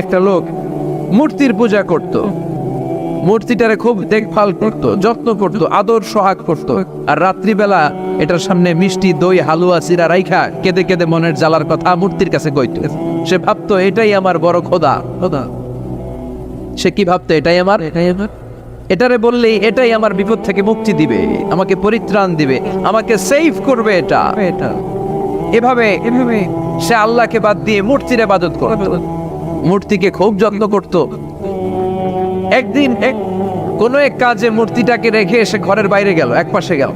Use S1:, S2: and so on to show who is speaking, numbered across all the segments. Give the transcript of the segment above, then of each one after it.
S1: একটা লোক মূর্তির পূজা করত, মূর্তিটারে খুব দেখভাল করত, যত্ন করত, আদর সোহাগ করত, আর রাত্রিবেলা এটার সামনে মিষ্টি দই হালুয়া চিরা রাইখা কেঁদে কেঁদে মনের জ্বালার কথা মূর্তির কাছে কইত। সে ভাবতো এটাই আমার বড় খোদা। সে কি ভাবতো? এটাই আমার, এটারে বললেই এটাই আমার বিপদ থেকে মুক্তি দিবে, আমাকে পরিত্রাণ দিবে, আমাকে সেভ করবে। এটা এভাবে সে আল্লাহকে বাদ দিয়ে মূর্তির ইবাদত করত, মূর্তিকে খুব যত্ন করত। একদিন কোন এক কাজে মূর্তিটাকে রেখে এসে ঘরের বাইরে গেল, এক পাশে গেল।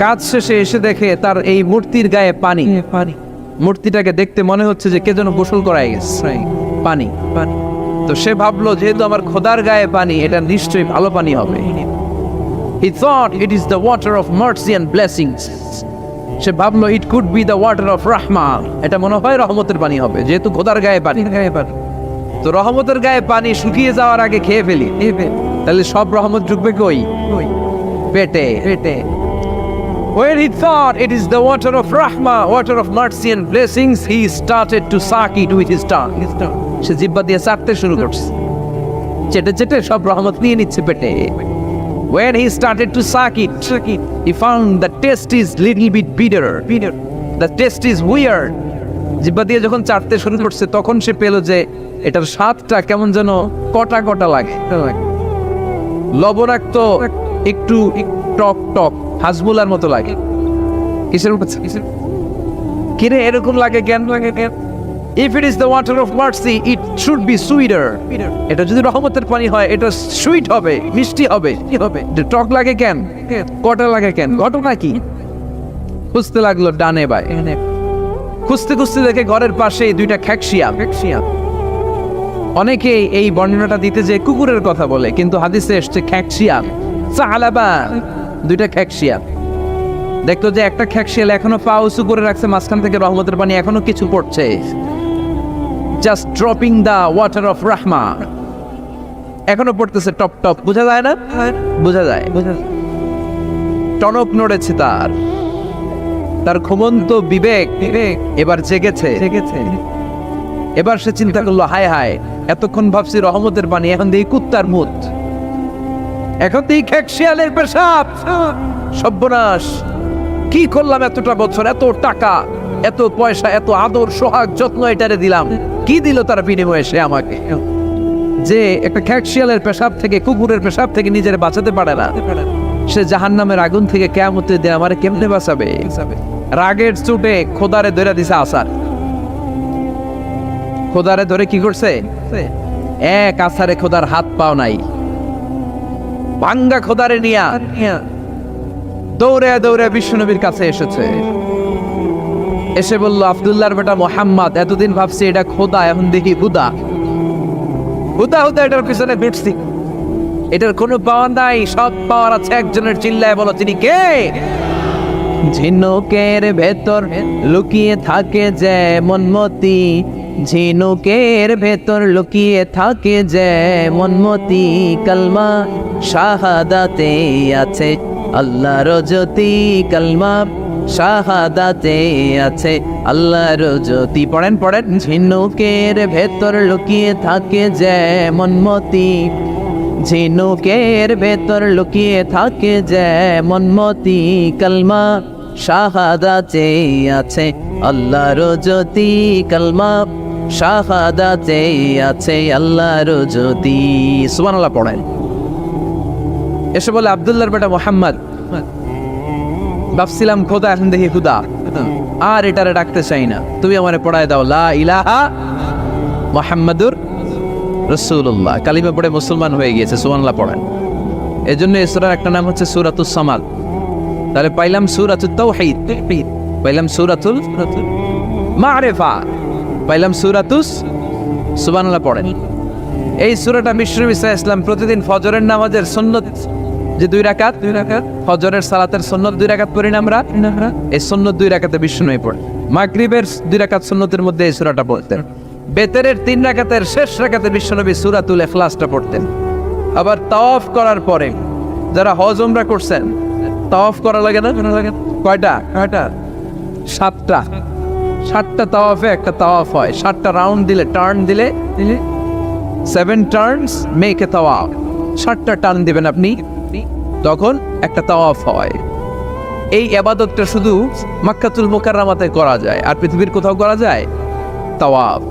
S1: কাজ শেষে এসে দেখে তার এই মূর্তির গায়ে পানি। মূর্তিটাকে দেখতে মনে হচ্ছে যে কে যেন গোসল করায় গেছে, পানি। তো সে ভাবলো যেহেতু আমার খোদার গায়ে পানি, এটা নিশ্চয়ই ভালো পানি হবে। He thought it is the water of mercy and blessings. সে ভাবলো it could be the water of rahmah. এটা মনে হয় রহমতের পানি হবে, যেহেতু খোদার গায়ে পানি। তো রহমতের গায়ে পানি শুকিয়ে যাওয়ার আগে খেয়ে ফেলি, তাহলে সব রহমত ঢুকবে কই? পেটে। When he thought it is the water of rahmah, water of mercy and blessings, he started to suck it with his tongue. সে জিহ্বা দিয়ে চাটতে শুরু করছে, চেটে চেটে সব রহমত নিয়ে নিচ্ছে পেটে। When he started to suck it, he found the taste is little bit bitter. The taste is weird. জিহ্বা দিয়ে যখন চাটতে শুরু করছে তখন সে পেল যে এটার স্বাদটা কেমন যেন কটা কটা লাগে, লবণাক্ত, একটু টক টক, হাজমুলার মতো লাগে। কিসের কিরে এরকম লাগে? কেন লাগে? If it is the water of mercy, it should be sweeter. এটা যদি রহমতের পানি হয় এটা সুইট হবে, মিষ্টি হবে। টক লাগে কেন? কটা লাগে কেন? ঘটনা কি? খুঁজতে লাগলো ডানে বায়ে, খুঁজতে খুঁজতে দেখে ঘরের পাশে দুইটা খ্যাকশিয়াল। অনেকে এই বর্ণনাটা দিতে যে কুকুরের কথা বলে, কিন্তু হাদিসে এসছে খ্যাকশিয়াল, সালাবা, দুইটা খ্যাকশিয়াল। দেখতো যে একটা খ্যাকশিয়াল এখনো পা উঁচু করে রাখছে, মাঝখান থেকে রহমতের পানি এখনো কিছু পড়ছে। Just dropping the water of রাহমা, এখনো পড়তেছে টপ টপ। বোঝা যায় না? বোঝা যায়। টনক নড়েছে তার ঘুমন্ত বিবেক এবার জেগেছে। এবার সে চিন্তা করলো, হায় হায়, এতক্ষণ ভাবছি রহমতের পানি, এখন দেখি কুত্তার মুত, এখন দেখি খ্যাকশিয়ালের পেশাব। সর্বনাশ, কি করলাম? এতটা বছর, এত টাকা, এত পয়সা, এত আদর সোহাগ যত্ন এটারে দিলাম, কি দিল তার বিনিময়ে সে আমাকে? যে একটা খ্যাকশিয়ালের পেশাব থেকে, কুকুরের পেশাব থেকে নিজের বাঁচাতে পারে না, সে জাহান্নামের আগুন থেকে কিয়ামতের দিন আমারে কেমনে বাঁচাবে? রাগের চোটে খোদারে ধরে দিছে আসার। খোদারে ধরে কি করছে? এক আসারে খোদার হাত পাও নাই, ভাঙ্গা খোদারে নিয়া দৌড়ে দৌড়ে বিশ্বনবীর কাছে এসেছে। এসে বলল, আব্দুল্লাহর বেটা মোহাম্মদ, এতদিন ভাবছি এটা খোদা, এখন দেখি হুদা। এটার পিছনে ঘুরছি, এটার কোনো পাওয়ার নাই, সব পাওয়ার আছে একজনের। চিল্লায় বলো, তিনি কে? ঝিনুকের ভেতর লুকিয়ে থাকে যেমন মতি, ঝিনুকের ভেতর লুকিয়ে থাকে যেমন মতি, কালমা শাহাদাতে আছে আল্লাহর জ্যোতি, কালমা শাহাদাতে আছে আল্লাহর জ্যোতি। পড়েন। ঝিনুকের ভেতর লুকিয়ে থাকে যেমন মতি, ঝিনুকের ভেতর লুকিয়ে থাকে যেমন মতি, কালমা শাহাদাতে আছে আল্লাহর জ্যোতি, কালমা শাহাদাতে আছে আল্লাহর জ্যোতি। সুবহানাল্লাহ পড়েন। এসে বলে, আব্দুল্লাহর বেটা মোহাম্মদ, ভাবছিলাম খোদা, এখন দেখি খুদা, আর এটারে ডাকতে চাই না, তুমি আমারে পড়ায় দাও লা ইলাহা মুহাম্মাদুর রাসূলুল্লাহ। কালিমা পড়ে মুসলমান হয়ে গিয়েছে। সুবহানাল্লাহ পড়েন। এজন্য এই সূরার একটা নাম হচ্ছে সূরাতুস সামাদ। তাহলে পাইলাম সূরাতুত তাওহীদ, পাইলাম সূরাতুল মারিফা, পাইলাম সূরাতুস। সুবহানাল্লাহ পড়েন। এই সূরাটা বিশ্বনবী সাল্লাল্লাহু আলাইহি ওয়াসাল্লাম প্রতিদিন ফজরের নামাজের সুন্নত যে 2 রাকাত, ফজরের সালাতের সুন্নত 2 রাকাত পড়ি না আমরা, এই সুন্নত 2 রাকাতে বিশ্বনবী পড়েন। মাগরিবের 2 রাকাত সুন্নতের মধ্যে এই সূরাটা পড়তেন। বেতেরের 3 রাকাতের শেষ রাকাতে বিশ্বনবী সূরাতুল ইখলাসটা পড়তেন। আবার তাওয়াফ করার পরে যারা হজ উমরা করছেন, তাওয়াফ করা লাগে না? কয়টা? 7টা। 7টা তাওয়াফে একটা তাওয়াফ হয়, 7টা রাউন্ড দিলে, টার্ন দিলে 7 টার্নস মেক এ তাওয়াফ। 7টা টার্ন দিবেন আপনি, তখন একটা তাওয়াফ হয়। এই ইবাদতটা শুধু মক্কাতুল মুকাররমাতে করা যায়, আর পৃথিবীর কোথাও করা যায়? তাওয়াফ।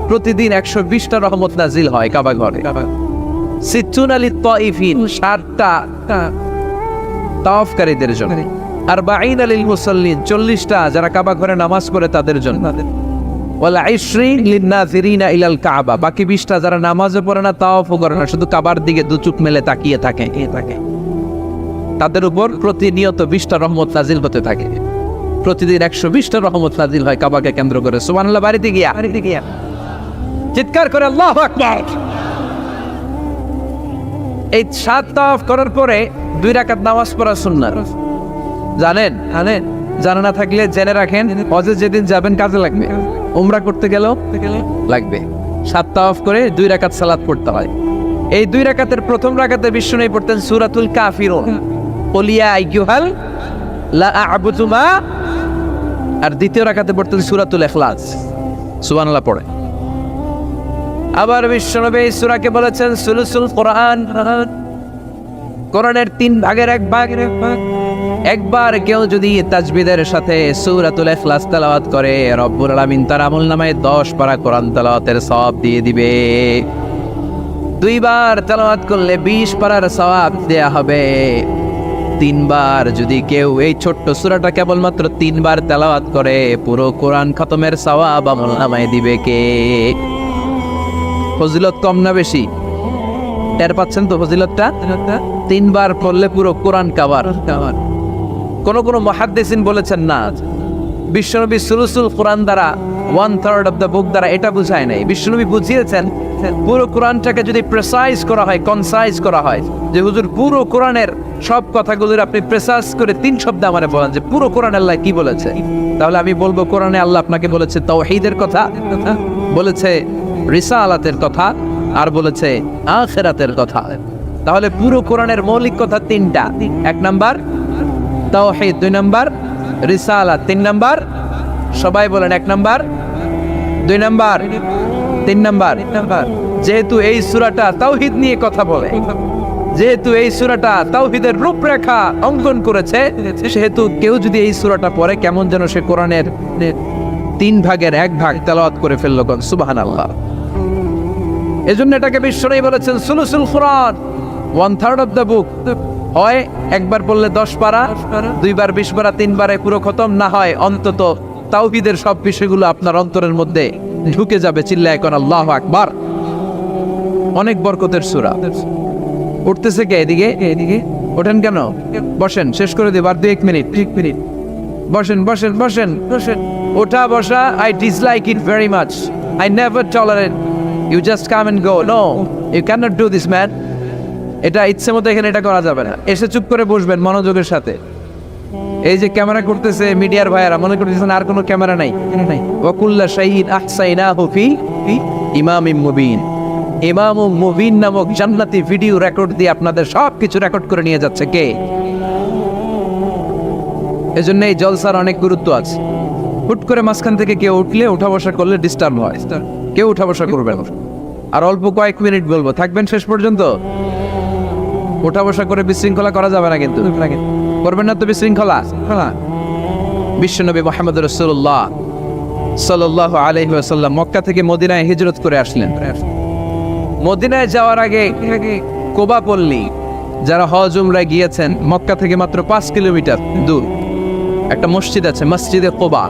S1: প্রতিদিন 120টা রহমত নাজিল হয় কাবা ঘরে। সিত্তুনা লিত-তাইফিন, 7টা তাওয়াফকারীদের জন্য। আর 40 লিল মুসাল্লিন, 40টা যারা কাবা ঘরে নামাজ পড়ে তাদের জন্য। ওয়াল 20 লিন-নাযিরিনা ইলাল কাবা, বাকি 20টা যারা নামাজও পড়ে না, তাওয়াফও করে না, শুধু কাবার দিকে দু চোখ মেলে তাকিয়ে থাকে, তাদের উপর প্রতিনিয়ত 20টা রহমত নাজিল হতে থাকে। প্রতিদিন 120টা রহমত নাজিল হয় কাবাকে কেন্দ্র করে। সুবহানাল্লাহ। বাড়িতে গিয়া চিৎকার করে আল্লাহু আকবার। এই 7 তাওয়াফ করার পরে 2 রাকাত নামাজ পড়া সুন্নাত। জানেন? জানা না থাকলে জেনে রাখেন, হজে যেদিন যাবেন কাজে লাগবে, উমরা করতে গেলেও লাগবে। 7 তাওয়াফ করে 2 রাকাত সালাত পড়তে হয়। এই 2 রাকাতের প্রথম রাকাতে বিষ্ণু পড়তেন সূরাতুল কাফিরুন, কুল ইয়া আইয়ুহাল লা আ'বুদু মা, আর দ্বিতীয় রাকাতে পড়তেন সূরাতুল ইখলাস। সুবহানাল্লাহ পড়ে। আবার বিশ্বনবী এই সূরাকে বলেছেন সুলুসুল কোরআন, কোরআনের 3 ভাগের 1 ভাগ। একবার কেউ যদি তাজবিদের সাথে সূরাতুল ইখলাস তেলাওয়াত করে, রব্বুল আলামিন তার আমলনামায় 10 পারা কোরআন তেলাওয়াতের সওয়াব দিয়ে দিবে। 2 বার তেলাওয়াত করলে 20 পারার সওয়াব দেয়া হবে। 3 বার যদি কেউ এই ছোট্ট সূরাটা কেবলমাত্র 3 বার তেলাওয়াত করে, পুরো কোরআন খতমের সওয়াব আমলনামায় দিবে কে? ফজিলত কম না বেশি? টের পাচ্ছেন তো ফজিলতটা? 3 বার পড়লে পুরো কোরআন কাভার। কোন মুহাদ্দিসিন বলেছেন না বিশ্বনবী সুলুসুল কোরআন দ্বারা 1/3 অফ দ্য বুক দ্বারা এটা বুঝায় নাই। বিশ্বনবী বুঝিয়েছেন পুরো কোরআনটাকে যদি প্রেসাইজ করা হয়, কনসাইজ করা হয়, যে হুজুর পুরো কোরআনের সব কথাগুলোর আপনি প্রেসাইজ করে 3 শব্দে আমারে বলেন যে পুরো কোরআন আল্লাহ কি বলেছে, তাহলে আমি বলবো কোরআনে আল্লাহ আপনাকে বলেছে তাওহীদের কথা, বলেছে রিসালাতের কথা, আর বলেছে আখিরাতের কথা। তাহলে পুরো কোরআনের মৌলিক কথা 3টা। 1 নাম্বার তাওহীদ, 2 নাম্বার রিসালাত, 3 নাম্বার সবাই বলেন 1 নাম্বার, 2 নাম্বার, 3 নাম্বার। যেহেতু এই সূরাটা তাওহীদ নিয়ে কথা বলে, যেহেতু এই সূরাটা তাওহীদের রূপরেখা অঙ্কন করেছে, সেহেতু কেউ যদি এই সূরাটা পড়ে কেমন যেন সে কোরআনের 3 ভাগের 1 ভাগ তেলাওয়াত করে ফেলল। সুবহানাল্লাহ। এজন্য এটাকে বিশ্বনবী বলেছেন সুলুসুল কোরআন, 1/3 অফ দ্য বুক। হয় একবার পড়লে 10 পারা, 2 বার 20 পারা, 3 বারে পুরো খতম, না হয় অন্তত তাওহীদের সব বিষয়গুলো আপনার অন্তরের মধ্যে ঢুকে যাবে। চিল্লায় কোন আল্লাহু আকবার। অনেক বরকতের সূরা। উঠতেছে কে? এদিকে ওঠেন কেন? বসেন, শেষ করে দেব আর 1 মিনিট। বসেন। ওঠা বসা I dislike it very much. I never tolerate you just come and go. No, you cannot do this, man. এটা ইচ্ছে মতো এখানে এটা করা যাবে না। এসে চুপ করে বসবেন মনোযোগের সাথে। এই যে ক্যামেরা করতেছে মিডিয়ার ভাইয়ারা মনে করতেছেন আর কোনো ক্যামেরা নাই। ওয়া কুল্লা শাইইন আহসাইনাহু ফি ইমামিম মুবিন। ইমামুম মুবিন নামক জান্নাতি ভিডিও রেকর্ড দিয়ে আপনাদের সব কিছু রেকর্ড করে নিয়ে যাচ্ছে কে? এজন্য এই জলসার অনেক গুরুত্ব আছে। হুট করে মাঝখান থেকে কেউ উঠলে, উঠা বসা করলে ডিস্টার্ব হয়। কেউ উঠা বসা করবেন। আর অল্প কয়েক মিনিট বলবো, থাকবেন শেষ পর্যন্ত। উঠা বসা করে বিশৃঙ্খলা করা যাবে না, কিন্তু করবেন না তো বিশৃঙ্খলা। বিশ্বনবী মুহাম্মদ রাসূলুল্লাহ সাল্লাল্লাহু আলাইহি ওয়াসাল্লাম মক্কা থেকে মদিনায় হিজরত করে আসলেন। মদিনায় যাওয়ার আগে কোবা পল্লী, যারা হজ উমরায় গিয়েছেন, মক্কা থেকে মাত্র 5 কিলোমিটার দূর একটা মসজিদ আছে, মসজিদে কোবা।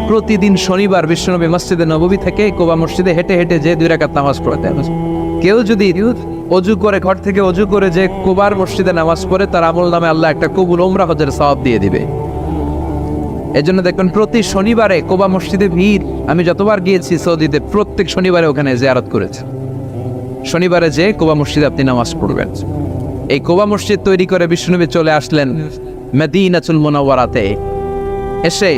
S1: প্রতিদিন শনিবার বিশ্বনবী মসজিদে নববী থেকে কোবা মসজিদে হেঁটে হেঁটে যে 2 রাকাত নামাজ পড়তেন। কেউ যদি অজু করে, ঘর থেকে অজু করে যে কোবার মসজিদে নামাজ পড়ে, তার আমল নামে আল্লাহ একটা কবুল উমরা হজের সওয়াব দিয়ে দিবে। এজন্য দেখবেন প্রতি শনিবারে কোবা মসজিদে ভিড়। আমি যতবার গিয়েছি সৌদিতে, প্রত্যেক শনিবারে ওখানে জিয়ারত করেছি। শনিবারে যে কোবা মসজিদে আপনি নামাজ পড়বেন। এই কোবা মসজিদ তৈরি করে বিশ্বনবী চলে আসলেন মদিনাতুল মুনাওয়ারাতে। এসে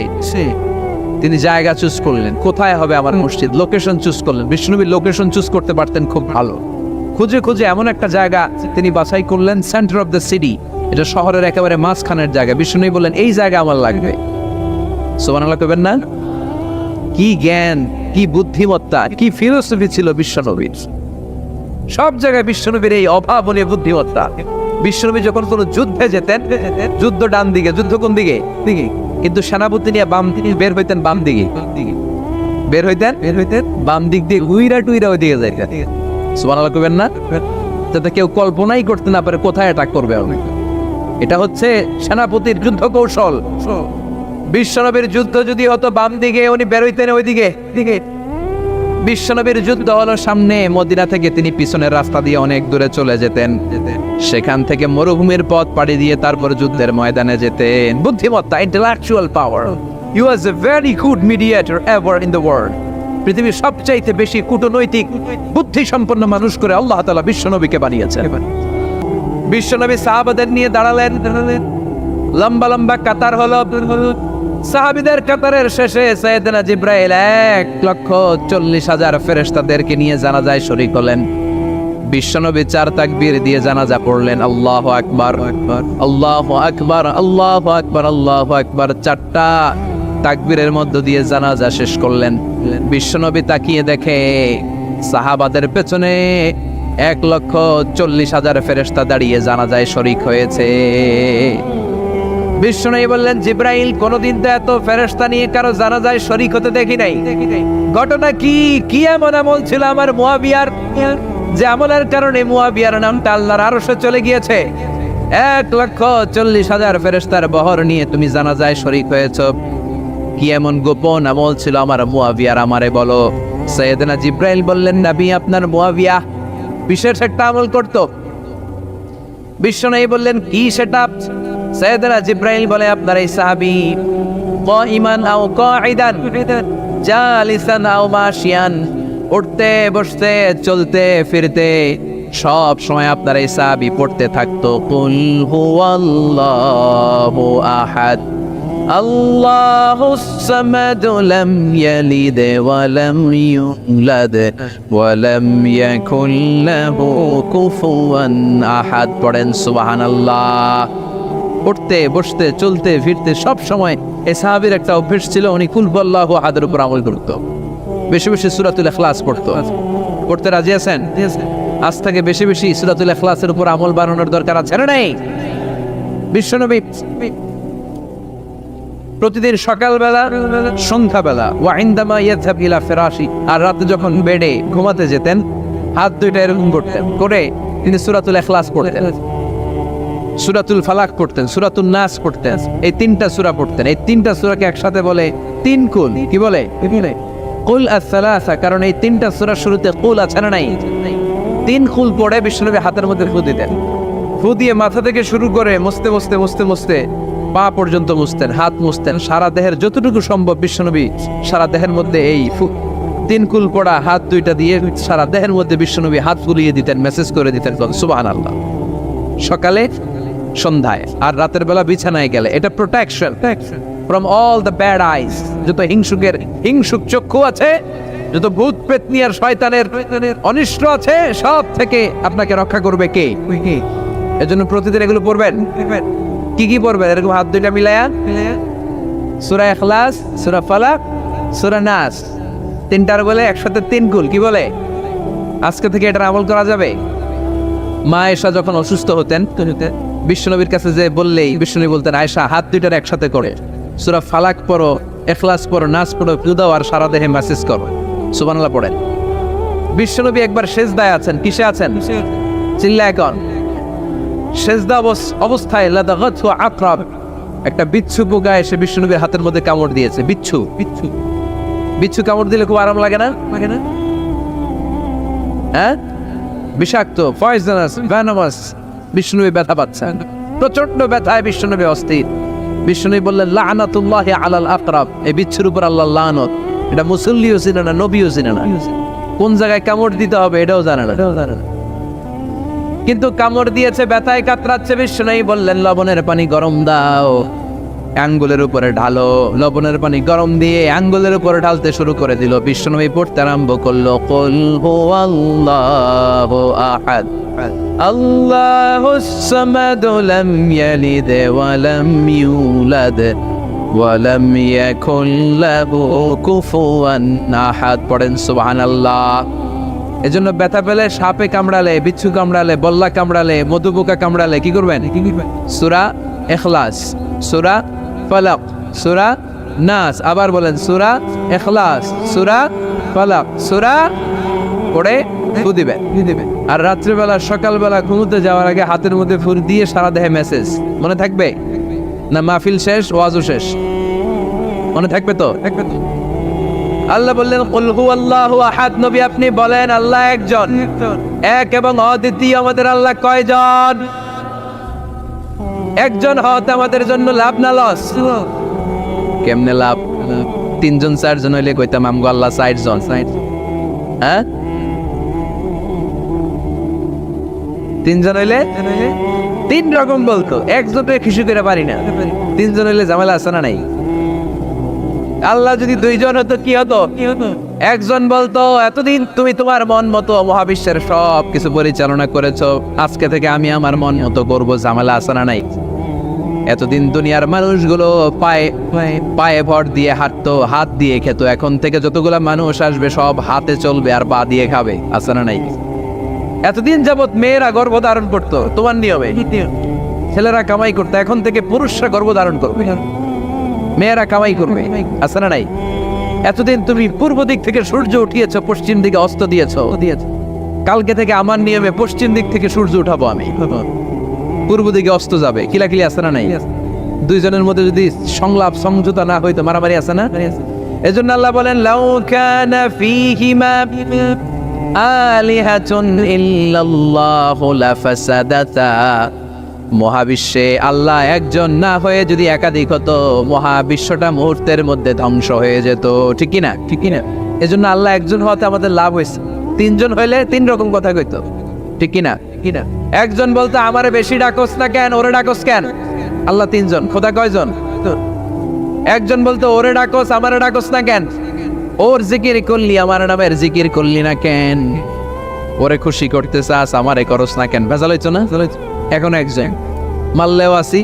S1: তিনি জায়গা চুজ করলেন, কোথায় হবে আমার মসজিদ, লোকেশন চুজ করলেন। বিশ্বনবী লোকেশন চুজ করতে পারতেন খুব ভালো। খুঁজে খুঁজে এমন একটা জায়গা তিনি বাছাই করলেন, সেন্টার অফ দ্য সিটি, এটা শহরের একেবারে মাঝখানের জায়গা। বিশ্বনবী বললেন এই জায়গা আমার লাগবে। সুবহানাল্লাহ কইবেন না? কি জ্ঞান, কি বুদ্ধিমত্তা, কি ফিলোসফি ছিল বিশ্বনবীর। সব জায়গায় বিশ্বনবীর এই অভাবনীয় বুদ্ধিমত্তা। বিশ্বনবী যখন কোনো যুদ্ধে যেতেন, যুদ্ধ ডান দিকে, যুদ্ধ কোন দিকে? কিন্তু সেনাপতি নিয়ে বাম দিকে বের হইতেন, বাম দিকে বের হইতেন বাম দিক দিয়ে উইরা টুইরা ওই দিকে যায়। সুবহানাল্লাহ কইবেন না? যাতে কেউ কল্পনাই করতে না পারে কোথায় অ্যাটাক করবে। এটা হচ্ছে সেনাপতির যুদ্ধ কৌশল। বিশ্বনবীর যুদ্ধ যদি হতো বাম দিকে, উনি বের হইতেন ওই দিকে। বিশ্বনবীর যুদ্ধ হলো সামনে, মদিনা থেকে তিনি পিছনের রাস্তা দিয়ে অনেক দূরে চলে যেতেন, সেখান থেকে মরুভূমির পথ পাড়ি দিয়ে তারপর যুদ্ধের ময়দানে যেতেন। বুদ্ধিমত্তা, intellectual power. He was a very good mediator ever in the world. পৃথিবীর সবচাইতে বেশি কূটনৈতিক বুদ্ধি সম্পন্ন মানুষ করে আল্লাহ তাআলা বিশ্বনবীকে বানিয়েছেন। বিশ্বনবী সাহাবাদের নিয়ে দাঁড়ালেন, লম্বা লম্বা কাতার হলো। সাহাবীদের কাতারের শেষে সাইয়েদনা জিবরাইল 1,40,000 ফেরেশতাদেরকে নিয়ে জানাজায় শরীক হলেন। বিশ্বনবী 4 তাকবীর দিয়ে জানাজা পড়লেন, আল্লাহু আকবার, আল্লাহু আকবার, আল্লাহু আকবার, আল্লাহু আকবার। 4টা তাকবীরের মধ্য দিয়ে জানাজা শেষ করলেন। বিশ্বনবী তাকিয়ে দেখে সাহাবাদের পেছনে 1,40,000 ফেরেশতা দাঁড়িয়ে জানাজায় শরীক হয়েছে। বিশ্বনবী বললেন, জিবরাইল, কোনদিন তো এত ফেরেশতা নিয়ে কারো জানাজায় শরীক হতে দেখি নাই। ঘটনা কি? কি এমন আমল ছিল আমার মুয়াবিয়ার, যে আমলের কারণে মুয়াবিয়ার নামটা আল্লাহর আরশে চলে গিয়েছে? 1,40,000 ফেরেশতার বহর নিয়ে তুমি জানাজায় শরীক হয়েছ। কি এমন গোপন আমল ছিল আমার মুয়াবিয়ার, আমারে বলো। সাইয়েদনা জিবরাইল বললেন, নবী, আপনার মুয়াবিয়া বিশেষ একটা আমল করত। বিশ্বনবী বললেন, কি সেটা? সাইয়েদনা জিবরাইল বলে, আপনার এই সাহাবী কাইমান আও কাঈদান, জালিসান আও মাশিয়ান, উঠতে বসতে চলতে ফিরতে সব সময় আপনার এই সাহাবী পড়তে থাকতো, কুল হুয়াল্লাহু আহাদ, আল্লাহুস সামাদ, লাম ইয়ালিদ ওয়া লাম ইউলাদ ওয়া লাম ইয়াকুল লাহু কুফুয়ান আহাদ। পড়েন সুবহানাল্লাহ। উঠতে বসতে চলতে ফিরতে সব সময় এই সাহাবীর একটা অভ্যাস ছিল, উনি কুল হুয়াল্লাহু আহাদের উপর আমল করত। বেশি বেশি সূরাতুল ইখলাস পড়তো। পড়তে রাজি আছেন? আজ থেকে বেশি বেশি সূরাতুল ইখলাসের উপর আমল বানানোর দরকার আছে না নাই? বিশ্বনবী প্রতিদিন সকালবেলা, সন্ধ্যাবেলা, ওয়া ইনদামা ইয়াযহাব ইলা ফিরাশি, আর রাতে যখন বেডে ঘুমাতে যেতেন, হাত দুইটা এরকম করতেন, করে তিনি সূরাতুল ইখলাস পড়তেন, সূরাতুল ফালাক পড়তেন, সূরাতুন নাস পড়তেন। এই 3টা সূরা পড়তেন। এই 3টা সূরাকে একসাথে বলে 3 কুল। কি বলে? কুল আস-সালাসা, কারণ এই 3টা সূরার শুরুতে কুল আছে না নাই? 3 কুল পড়ে বিশ্বনবী হাতের মধ্যে ফু দিতেন। ফু দিয়ে মাথা থেকে শুরু করে মুছতে মুছতে মুছতে মুছতে পা পর্যন্ত মুছতেন, হাত মুছতেন, সারা দেহের যতটুকু সম্ভব বিশ্বনবী সারা দেহের মধ্যে এই 3 কুল পড়া হাত দুইটা দিয়ে সারা দেহের মধ্যে বিশ্বনবী হাত বুলিয়ে দিতেন, মেসেজ করে দিতেন, সুবহানাল্লাহ। সকালে, সন্ধ্যায়, আর রাতের বেলা বিছানায় গেলে। এটা protection from all the bad আইস। যত হিংসুক চক্ষু আছে, যত ভূত পেতনি আর শয়তানের অনিষ্ট আছে, সব থেকে আপনাকে রক্ষা করবে কে? এজন্য প্রতিদিন এগুলো পড়বেন। কি কি পড়বেন? এরকম হাত দুইটা মিলায়া সূরা ইখলাস, সূরা ফালাক, সূরা নাস, 3টার বলে একসাথে 3 কুল। কি বলে? আজকে থেকে এটার আমল করা যাবে। মা আয়েশা যখন অসুস্থ হতেন, বিশ্বনবীর কাছে যে বললেই বিশ্বনবী বলতেন, আয়েশা, হাত দুইটার একসাথে করে সূরা ফালাক পড়ো, ইখলাস পড়ো, নাস পড়ো, ফু দাও, আর সারা দেহে মেসেজ করো, সুবহানাল্লাহ পড়েন। বিশ্বনবী একবার সেজদায় আছেন। কিসে আছেন? চিল্লা এখন। সেজদা অবস্থায় লাদাগাতহু আকরাব, একটা বিচ্ছু পোকা এসে বিশ্বনবীর হাতের মধ্যে কামড় দিয়েছে। বিচ্ছু কামড় দিলে খুব আরাম লাগে না? হ্যাঁ, বিষাক্ত, পয়জনাস, ভেনামাস। বিষ্ণুনবী ব্যথা পাচ্ছেন, প্রচন্ড ব্যথায় বিষ্ণুনবী অস্থির। বিষ্ণুনবী বললেন, লাআনাতুল্লাহি আলাল আকরাব, এই বিচ্ছুর উপর আল্লাহর লানত। এটা মুসল্লিও চিনে না, নবীও চিনে না, কোন জায়গায় কামড় দিতে হবে এটাও জানে না। কিন্তু কামড় দিয়েছে, ব্যথায় কাতরাচ্ছে। বিষ্ণুনবী বললেন, লবণের পানি গরম দাও, আঙ্গুলের উপরে ঢালো। লবণের পানি গরম দিয়ে আঙ্গুলের উপরে ঢালতে শুরু করে দিল। বিশ্বনবী পড়তে আরম্ভ করলো, কুল হুয়াল্লাহু আহাদ, আল্লাহুস সামাদ, লাম ইয়ালিদ ওয়া লাম ইউলাদ ওয়ালাম ইয়াকুল লাহু কুফুয়ান আহাদ। পড়েন সুবহানাল্লাহ। এজন্য ব্যথা পেলে সাপে কামড়ালে, বিচ্ছু কামড়ালে, বল্লা কামড়ালে, মধুপোকা কামড়ালে কি করবেন? সূরা ইখলাস, সূরা ফালাক, সূরা নাস। আবার বলেন সূরা ইখলাস, সূরা ফালাক, সূরা পড়ে ফু দিবেন। আর রাত্রিবেলা সকালবেলা ঘুমোতে যাওয়ার আগে হাতের মধ্যে ফুল দিয়ে সারা দেহে মেসেজ। মনে থাকবে না? মাহফিল শেষ, ওয়াজও শেষ, মনে থাকবে তো? আল্লাহ বললেন কুল হুয়াল্লাহু আহাদ। নবী আপনি বলেন আল্লাহ একজন, এক এবং অদ্বিতীয়। আমাদের আল্লাহ কয়জন? একজন হতে আমাদের জন্য লাভ না লস? কেমনে লাভ? 3 জন 4 জন হইলে কইতাম আমগো আল্লাহ 60 জন। হ্যাঁ, 3 জন হইলে 3 রকম বলতো, একজনকে খুশি করে পারি না। 3 জন হইলে ঝামেলা আছে না নাই? আল্লাহ যদি 2 জন হতো কি হতো? একজন বলতো এতদিন তুমি তোমার মন মতো মহাবিশ্বের সব কিছু পরিচালনা করেছো, আজকে থেকে আমি আমার মন মতো করবো, ঝামেলা আছে না নাই? এতদিন দুনিয়ার মানুষগুলো পায়ে ভর দিয়ে হাঁটতো, হাত দিয়ে খেত, এখন থেকে যতগুলা মানুষ আসবে সব হাতে চলবে আর পা দিয়ে খাবে, আছে না নাই? এতদিন যাবত মেয়েরা গর্ভধারণ করতো তোমার নিয়মে, ছেলেরা কামাই করতো, এখন থেকে পুরুষরা গর্ভধারণ করবে, মেয়েরা কামাই করবে, আছে না নাই? এতদিন তুমি পূর্ব দিক থেকে সূর্য উঠিয়েছো, পশ্চিম দিকে অস্ত দিয়েছো, কালকে থেকে আমার নিয়মে পশ্চিম দিক থেকে সূর্য উঠাবো আমি, পূর্ব দিকে অস্ত যাবে। কিলাকিলি আছে না নাই? 2 জনের মধ্যে যদি সংলাপ সমঝোতা না হইতো মারামারি আছে না? এজন্য আল্লাহ বলেন লাউ কানা ফীহিমা আলিহাতুন ইল্লাল্লাহু লাফাসাদাতা। মহাবিশ্বে আল্লাহ একজন না হয়ে যদি একাধিক হতো, মহাবিশ্বটা মুহূর্তের মধ্যে ধ্বংস হয়ে যেত। ঠিক কি না? ঠিক কি না? এজন্য আল্লাহ একজন হতে আমাদের লাভ হয়েছে। 3 জন হইলে 3 রকম কথা কইতো। ঠিক কি না? একজন বলতো আমারে বেশি ডাকস না কেন, ওরে ডাকস কেন? আল্লাহ 3 জন, খোদা কয়জন? একজন বলতো ওরে ডাকস, আমারে ডাকস না কেন? ওর জিকির করলি, আমার নামের জিকির করলি না কেন? ওরে খুশি করতে চাস, আমারে করস না কেন? ভেজাল হইছো না? এখন একজন, মারলেও আসি,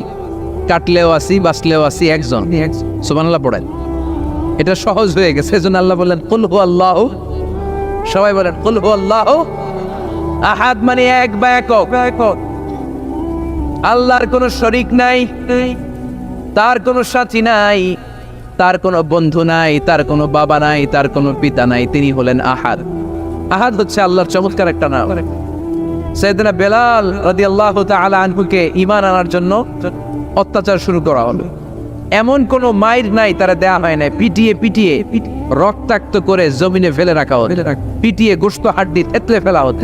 S1: কাটলেও আসি, বাঁচলেও আসি, একজন। সুবহানাল্লাহ পড়েন। এটা সহজ হয়ে গেছে। এজন্য আল্লাহ বললেন কুল হুয়াল্লাহু, সবাই বলেন কুল হুয়াল্লাহু আহাদ, মানে এক বা একক। আল্লাহর কোনো শরীক নাই, তার কোনো সাথী নাই, তার কোনো বন্ধু নাই, তার কোনো বাবা নাই, তার কোনো পিতা নাই, তিনি হলেন আহাদ। আহাদ হচ্ছে আল্লাহর চমৎকার একটা নাম। সাইয়েদনা বেলাল রাদিয়াল্লাহু তাআলা আনহুকে ঈমান আনার জন্য অত্যাচার শুরু করা হলো। এমন কোনো মাইর নাই তারা দেয়া হয় না, পিটিয়ে রক্তাক্ত করে জমিনে ফেলে রাখা হতো, পিটিয়ে গোশত হাড্ডি থেতলে ফেলা হতো।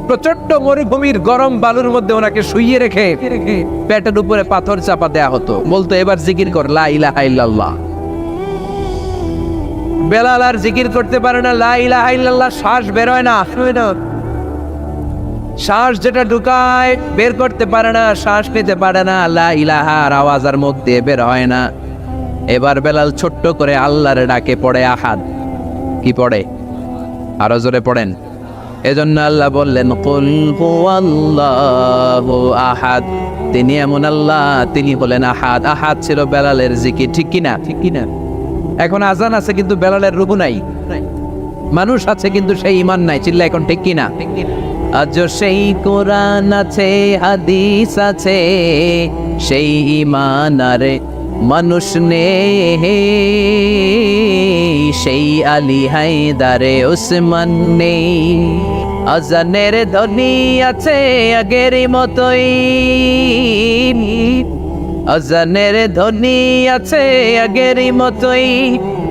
S1: প্রচন্ড মরুভূমির গরম বালুর মধ্যে ওনাকে শুইয়ে রেখে পেটের উপরে পাথর চাপা দেয়া হতো, বলতো এবার জিকির কর লা ইলাহা ইল্লাল্লাহ। বেলাল আর জিকির করতে পারে না, লা ইলাহা ইল্লাল্লাহ শ্বাস বের হয় না, শ্বাস যেটা ঢুকায় বের করতে পারে না, শ্বাস নিতে পারে না, লা ইলাহার আওয়াজ আর মুখ দিয়ে বের হয় না। এবার বেলাল ছোট্ট করে আল্লাহর ডাকে পড়ে আহাদ। কি পড়ে? আরো জোরে পড়েন। এজন্য আল্লাহ বললেন কুল হুয়াল্লাহু আহাদ, তিনি এমন আল্লাহ, তিনি হলেন আহাদ। আহাদ ছিল বেলালের জিকির। ঠিক কি না? ঠিক কি না? এখন আজান আছে কিন্তু বেলালের রূহ নাই, মানুষ আছে কিন্তু সেই ঈমান নাই। চিল্লা এখন ঠিক কি না? আজ সেই কোরআন আছে, হাদিস আছে, সেই ঈমান আর মানুষ নেই, সেই আলী হায়দারে ওসমান নেই। আজানের ধ্বনি আছে আগের মতোই, আজানের ধ্বনি আছে আগের মতোই,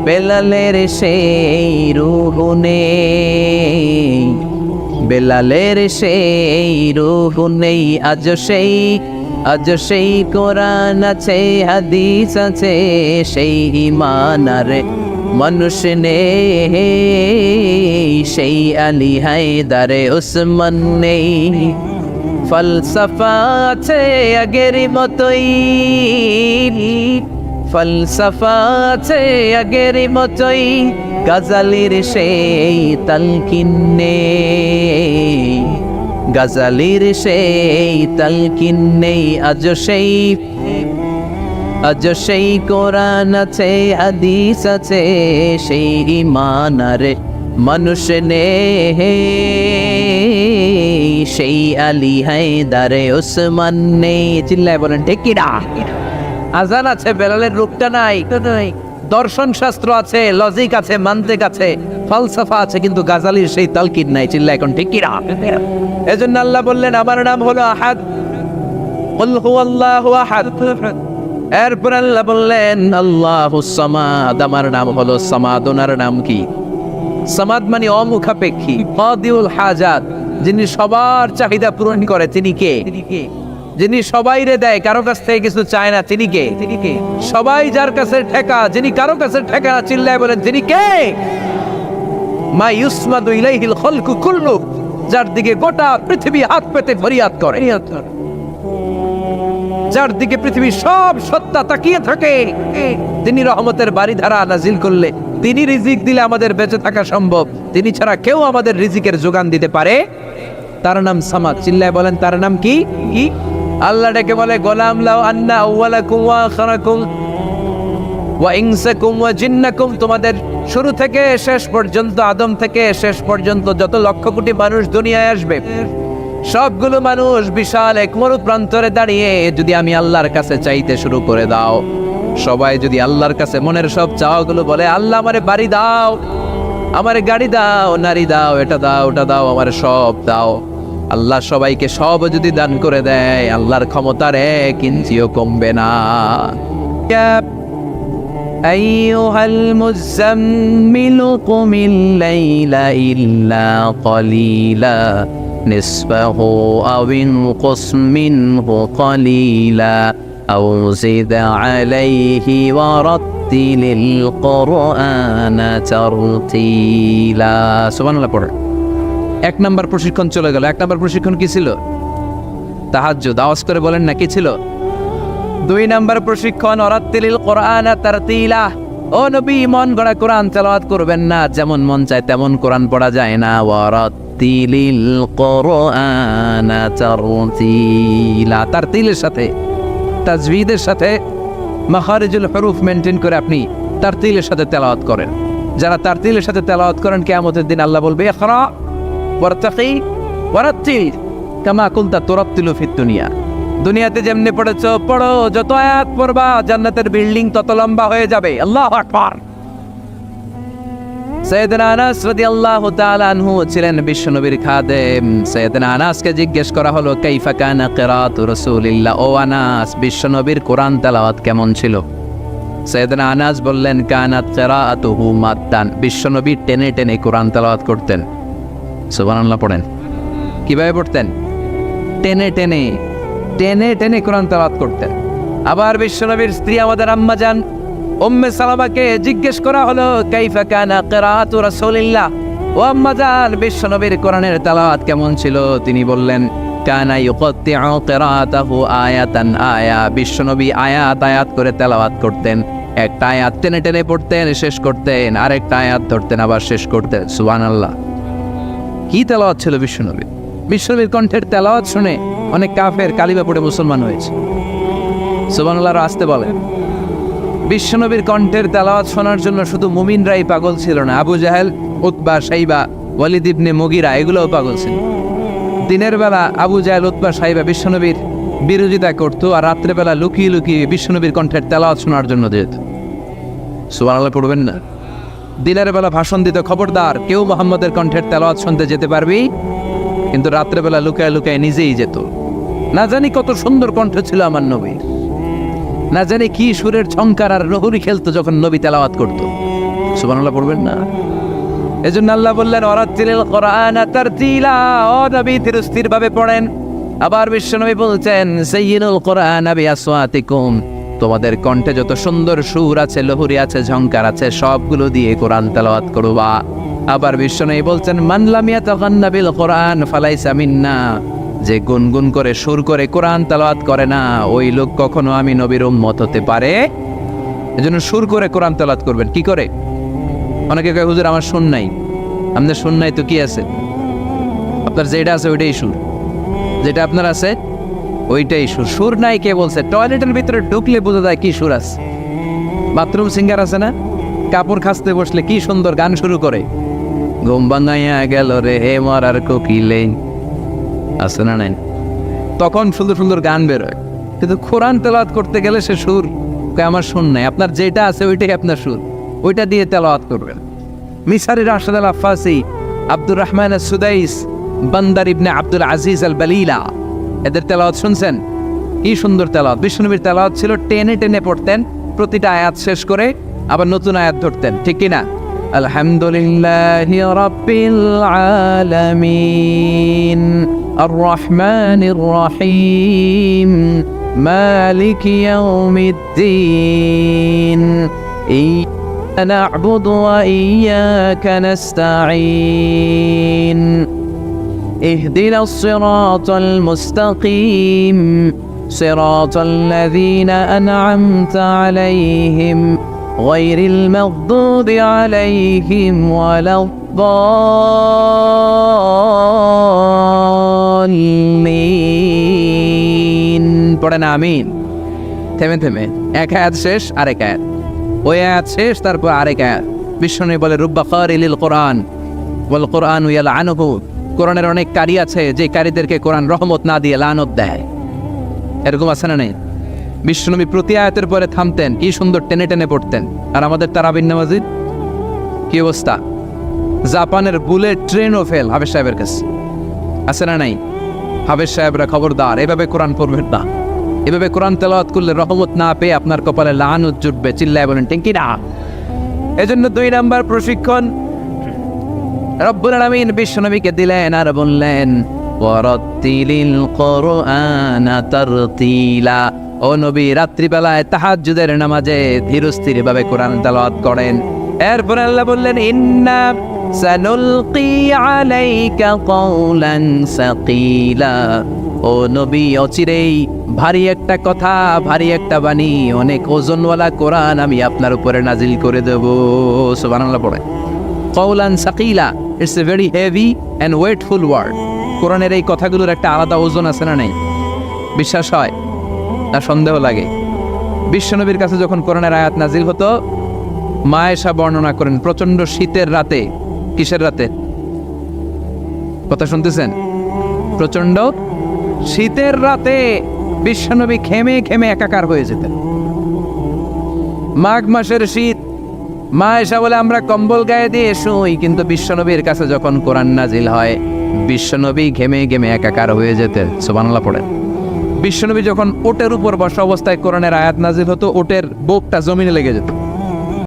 S1: বেলালের সেই রূহ নেই, বেলালের সেই রূহ নেই। আজ সেই কোরআন আছে, হাদিস আছে, সেই ঈমান আর মানুষ নেই, সেই আলী হায়দারে ওসমান নেই। ফলসফা আছে আগের মতোই, ফলসফা আছে আগের মতোই, গাজালির সেই তালকিন নেই, গাজালির সেই তালকিন নেই। আজ সেই কোরআন আছে হাদিস আছে সেই ঈমান আরে মানুষ নে সেই আলী হায়দারে ওসমান নে। চিল্লায় বলেন ঠিক কি না? আজান আছে, বেলালের রূপটা নাই। দর্শন শাস্ত্র আছে, লজিক আছে, মান্তিক আছে, ফালসাফা আছে, কিন্তু গাজালির সেই তালকিন নাই। চিল্লা এখন ঠিক কি না? এজন্য আল্লাহ বললেন আমার নাম হলো আহাদ, কুল হুয়াল্লাহু আহাদ। এরপর আল্লাহ বললেন আল্লাহুস সামাদ, আমার নাম হলো সামাদ। ওনার নাম কি? সামাদ মানে অমুখাপেক্ষী, কাদিউল হাজাত, যিনি সবার চাহিদা পূরণ করে। তিনি কে? যিনি সবাইরে দেয়, কারো কাছ থেকে কিছু চায় না। তিনি কে? সবাই যার কাছে ঠেকা, যিনি কারো কাছে ঠেকা না। চিল্লায় বলেন তিনি কে? মা ইউসমাদু ইলাইহিল খালকু কুল্লু, যার দিকে গোটা পৃথিবী হাত পেতে ফরিয়াদ করে, যার দিকে পৃথিবীর সব সত্তা তাকিয়ে থাকে। তিনি রহমতের বারিধারা নাজিল করলে, তিনি রিজিক দিলে আমাদের বেঁচে থাকা সম্ভব। তিনি ছাড়া কেউ আমাদের রিজিকের যোগান দিতে পারে? তার নাম সামাদ। চিল্লায় বলেন তার নাম কি? আল্লাহ ডেকে বলে গোলাম লাউ আন্না আউওয়ালাকুম ওয়া আখিরাকুম ওয়া ইনসাকুম ওয়া জিন্নাকুম, তোমাদের শুরু থেকে শেষ পর্যন্ত, আদম থেকে শেষ পর্যন্ত যত লক্ষ কোটি মানুষ দুনিয়ায় আসবে, সবগুলো মানুষ বিশাল এক মরু প্রান্তরে দাঁড়িয়ে যদি আমি আল্লাহর কাছে চাইতে শুরু করে দাও, সবাই যদি আল্লাহর কাছে মনের সব চাওয়াগুলো বলে, আল্লাহ আমারে বাড়ি দাও, আমারে গাড়ি দাও, নারী দাও, এটা দাও, ওটা দাও, আমারে সব দাও, আল্লাহ সবাইকে সব যদি দান করে দেয়, আল্লাহর ক্ষমতার এক ইঞ্চিও কমবে না। আইয়ুহাল মুযাম্মিলু কুমিল লাইলা ইল্লা ক্বালিলা নিসফাহু আও ইনকুস মিনহু ক্বালিলা আও জিদ আলাইহি ওয়া রাত্তিলিল কুরআনা তারতিলা। সুবহানাল্লাহ পড়ে। এক নাম্বার প্রশিক্ষণ চলে গেল। এক নাম্বার প্রশিক্ষণ কি ছিল? তাহাজ্জুদ। আওয়াজ করে বলেন না কি ছিল? 2 নাম্বার প্রশিক্ষণ ওয়ারাত্তিলিল কুরআনা তারতিলা। ও নবী, মন গড়া কোরআন তেলাওয়াত করবেন না, যেমন মন চায় তেমন কোরআন পড়া যায় না। ওয়ারাত্তিলিল কুরআনা তারতিলা, তারতিলের সাথে, তাজবিদের সাথে, মাখারিজুল হুরুফ মেইনটেইন করে আপনি তারতিলের সাথে তেলাওয়াত করেন। যারা তারতিলের সাথে তেলাওয়াত করেন, কিয়ামতের দিন আল্লাহ বলবে ইকরা ওয়ারতাকি ওয়ারাত্তিল কামা কুনতা তুরাত্তিলু ফিদ দুনিয়া। দুনিয়াতে যেমনি পড়েছো পড়ো, যত আয়াত পড়বা জান্নাতের বিল্ডিং তত লম্বা হয়ে যাবে। আল্লাহু আকবার। সাইয়েদনা আনাস রাদিয়াল্লাহু তাআলা আনহু ছিলেন বিশ্বনবীর খাদেম। সাইয়েদনা আনাসকে জিজ্ঞেস করা হলো কাইফা কানা কিরাআতু রাসূলিল্লাহ, ও আনাস, বিশ্বনবীর কোরআন তেলাওয়াত কেমন ছিল? সাইয়েদনা আনাস বললেন কানাত কিরাআতুহু মাদ্দান, বিশ্বনবী টেনে টেনে কোরআন তেলাওয়াত করতেন। সুবহানাল্লাহ পড়েন। কিভাবে পড়তেন? টেনে টেনে, টেনে টেনে কোরআন তেলাওয়াত করতেন। আবার বিশ্বনবীর স্ত্রী আমাদের আম্মা জান উম্মে সালামাকে জিজ্ঞেস করা হলো কাইফা কানা কিরাআতু রাসূলিল্লাহ, ও আম্মা জান, বিশ্বনবীর কোরআনের তেলাওয়াত কেমন ছিল? তিনি বললেন কানা ইউকাত্তিউ কিরাআতাহু আয়াতান আয়া, বিশ্বনবী আয়াত আয়াত করে তেলাওয়াত করতেন। একটা আয়াত টেনে টেনে পড়তেন, শেষ করতেন, আরেকটা আয়াত ধরতেন, আবার শেষ করতেন। সুবহানাল্লাহ। কি তেলাওয়াত ছিল বিশ্বনবীর! বিশ্বনবীর কণ্ঠের তেলাওয়াত শুনে অনেক কাফের কালিমা পড়ে মুসলমান হয়েছে। সুবহানাল্লাহ আসতে বলে। বিশ্বনবীর কণ্ঠের তেলাওয়াত শোনার জন্য শুধু মুমিনরাই পাগল ছিল না, আবু জাহেল, উতবা, শাইবা, ওয়ালিদ ইবনে মুগিরা এগুলোও পাগল ছিল। দিনের বেলা আবু জাহেল, উতবা, শাইবা বিশ্বনবীর বিরোধিতা করত, আর রাত্রেবেলা লুকিয়ে লুকিয়ে বিশ্বনবীর কণ্ঠের তেলাওয়াত শোনার জন্য যেত। সুবহানাল্লাহ পড়বেন না? দিনের বেলা ভাষণ দিত, খবরদার কেউ মুহাম্মদের কণ্ঠের তেলাওয়াত শুনতে যেতে পারবি, কিন্তু রাত্রেবেলা লুকায় লুকায় নিজেই যেত। না জানি কত সুন্দর কণ্ঠ ছিল আমার নবীর, না জানি কি সুরের ঝংকার আর রহুরি খেলতো যখন নবী তেলাওয়াত করত। সুবহানাল্লাহ পড়বেন না? এজন্য আল্লাহ বললেন ওয়ারাত্তিলিল কুরআনা তারতিলা, ও নবী ধীরস্থির ভাবে পড়েন। আবার বিশ্বনবী বলছেন সাইয়িনুল কুরআনা বিআসওয়াতিকুম, তোমাদের কণ্ঠে যত সুন্দর সুর আছে, লহুরি আছে, ঝংকার আছে, সবগুলো দিয়ে কোরআন তেলাওয়াত করবা। আবার বিশ্বনবী বলছেন মান লাম ইয়াতাগান্না বিল কুরআন ফালাইসা মিন্না, যে গুনগুন করে সুর করে কোরআন তেলাওয়াত করে না, ওই লোক কখনো আমি নবীর উম্মত হতে পারে। এজন্য সুর করে কোরআন তেলাওয়াত করবেন। কি করে? অনেকে কয় হুজুর আমার সুর নাই। আপনার সুর নাই তো কি আছে? আপনার যেটা আছে ওইটাই সুর, যেটা আপনার আছে ওইটাই সুর। সুর নাই কে বলছে? টয়লেটের ভিতরে ঢুকলে বোঝা যায় কি সুর আছে। বাথরুম সিঙ্গার আছে না, কাপড় খাসতে বসলে কি সুন্দর গান শুরু করে, ঘুম ভাঙাইয়া গেল রে হে মরার কোকিলে, আছে না নাই? তখন সুন্দর সুন্দর গান বেরোয়। কিন্তু কোরআন তেলাওয়াত করতে গেলে সে সুর আমার সুর নাই। আপনার যেটা আছে ওইটাই আপনার সুর, ওইটা দিয়ে তেলাওয়াত করবেন। মিসারি রাশেদ আল আফাসি, আব্দুর রহমান সুদাইস, বান্দার ইবনে আব্দুল আজিজ আল বালিলা, এদের তেলাওয়াত শুনছেন? কি সুন্দর তেলাওয়াত। বিশ্বনবীর তেলাওয়াত ছিল টেনে টেনে পড়তেন, প্রতিটা আয়াত শেষ করে আবার নতুন আয়াত ধরতেন, ঠিক কিনা? আলহামদুলিল্লাহি রাব্বিল আলামিন আর রহমানির রহিম মালিকি ইয়াউমিদ্দিন ইয়্যাকা না'বুদু ওয়া ইয়্যাকা নাস্তাঈন ইহদিনাস সিরাতাল মুস্তাকিম সিরাতাল লাযীনা আন'আমতা আলাইহিম গায়রিল মাগদুবি আলাইহিম ওয়ালাদ-দাল্লিন। পড়েন আমিন। থেমে থেমে এক আয়াত শেষ আরেক আয়াত, ওই আয়াত শেষ তারপর আরেক আয়াত। বিশ্বনবী বলে রুব্বা কারিলিল কোরআন ওয়াল কোরআনু ইয়ালআনুহু, কোরআনের অনেক কারি আছে যে কারীদেরকে কোরআন রহমত না দিয়ে লানত দেয়। এরকম আছে না নেই? বিশ্বনবী প্রতি আয়াতের পরে থামতেন, কি সুন্দর টেনে টেনে পড়তেন। আর আমাদের তারাবির নামাজির কি অবস্থা? জাপানের বুলেট ট্রেনও ফেল হাফেজ সাহেবের কাছে, আছে না নাই? হাফেজ সাহেবরা খবরদার, এভাবে কোরআন পড়বেন না। এভাবে কোরআন তেলাওয়াত করলে রহমত না পেয়ে আপনার কপালে লানত জুটবে। চিল্লায় বলেন ঠিক কি না? এজন্য 2 নাম্বার প্রশিক্ষণ রব্বুল আলামিন বিশ্বনবীকে দিলেন আর বললেন ওয়ারাত্তিলিল কুরআনা তারতিলা। ও নবী, রাত্রিবেলায় তাহাজ্জুদের নামাজে ধীরস্থির ভাবে কোরআন তেলাওয়াত করেন। এরপর আল্লাহ বললেন ইন্না সানুলকি আলাইকা কওলান সাকিলা। ও নবী, অচিরেই ভারী একটা কথা, ভারী একটা বাণী, অনেক ওজনওয়ালা কোরআন আমি আপনার উপরে নাজিল করে দেব। সুবহানাল্লাহ পড়ে। কওলান সাকিলা, it's a very heavy and weightful word. কোরআনের এই কথাগুলোর একটা আলাদা ওজন আছে না নাই? বিশ্বাস হয় না সন্দেহ লাগে? বিশ্বনবীর কাছে যখন কোরআনের আয়াত নাজিল হতো, মা আয়েশা বর্ণনা করেন প্রচন্ড শীতের রাতে, কিসের রাতে? কথা শুনতেছেন? প্রচন্ড শীতের রাতে বিশ্বনবী ঘেমে ঘেমে একাকার হয়ে যেতেন। মাঘ মাসের শীত, মা আয়েশা বলে আমরা কম্বল গায়ে দিয়ে শুই, কিন্তু বিশ্বনবীর কাছে যখন কোরআন নাজিল হয় বিশ্বনবী ঘেমে ঘেমে একাকার হয়ে যেতেন। সুবহানাল্লাহ পড়েন। বিশ্বনবী যখন ওটের উপর বসা অবস্থায় কোরআনের আয়াত নাজিল হতো, ওটের বুকটা জমিনে লেগে যেত।